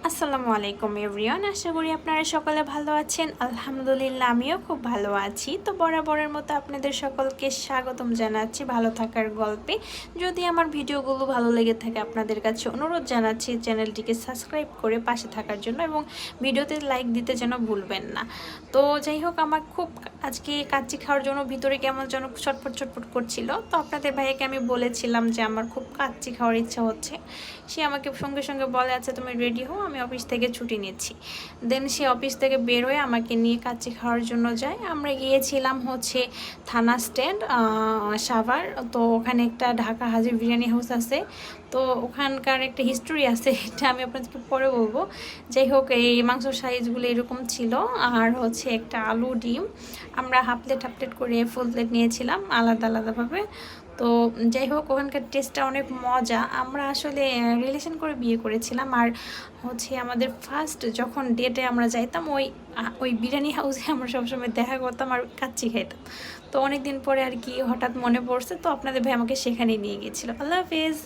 আসসালামু আলাইকুম এভরিওয়ান, আশা করি আপনারা সকলে ভালো আছেন। আলহামদুলিল্লাহ আমিও খুব ভালো আছি। তো বরাবরের মতো আপনাদের সকলকে স্বাগতম জানাচ্ছি ভালো থাকার গল্পে। যদি আমার ভিডিওগুলো ভালো লেগে থাকে আপনাদের কাছে অনুরোধ জানাচ্ছি চ্যানেলটিকে সাবস্ক্রাইব করে পাশে থাকার জন্য এবং ভিডিওতে লাইক দিতে যেন ভুলবেন না। তো যাই হোক, আমার খুব আজকে কাচ্চি খাওয়ার জন্য ভিতরে কেমন যেন ছটফট ছটফট করছিল। তো আপনাদের ভাইয়াকে আমি বলেছিলাম যে আমার খুব কাচ্চি খাওয়ার ইচ্ছা হচ্ছে। সে আমাকে সঙ্গে সঙ্গে বলে, আচ্ছা তুমি রেডি হও, আমি অফিস থেকে ছুটি নিচ্ছি। দেন সে অফিস থেকে বের হয়ে আমাকে নিয়ে কাচ্চি খাওয়ার জন্য যায়। আমরা গিয়েছিলাম হচ্ছে থানা স্ট্যান্ড সাভার। তো ওখানে একটা ঢাকা হাজির বিরিয়ানি হাউস আছে। তো ওখানকার একটা হিস্টোরি আছে, এটা আমি আপনাদেরকে পরে বলবো। যাই হোক, এই মাংস সাইজগুলো এরকম ছিল। আর হচ্ছে একটা আলু ডিম, আমরা হাফ প্লেট করে ফুল প্লেট নিয়েছিলাম আলাদা আলাদাভাবে। তো যাই হোক, ওখানকার টেস্টটা অনেক মজা। আমরা আসলে রিলেশন করে বিয়ে করেছিলাম। আর হচ্ছে আমাদের ফার্স্ট যখন ডেটে আমরা যাইতাম ওই বিরিয়ানি হাউসে আমরা সবসময় দেখা করতাম আর কাচ্চি খাইতাম। তো অনেক দিন পরে আর কি হঠাৎ মনে পড়ছে, তো আপনাদের ভাই আমাকে সেখানেই নিয়ে গিয়েছিল। আল্লাহ হাফেজ।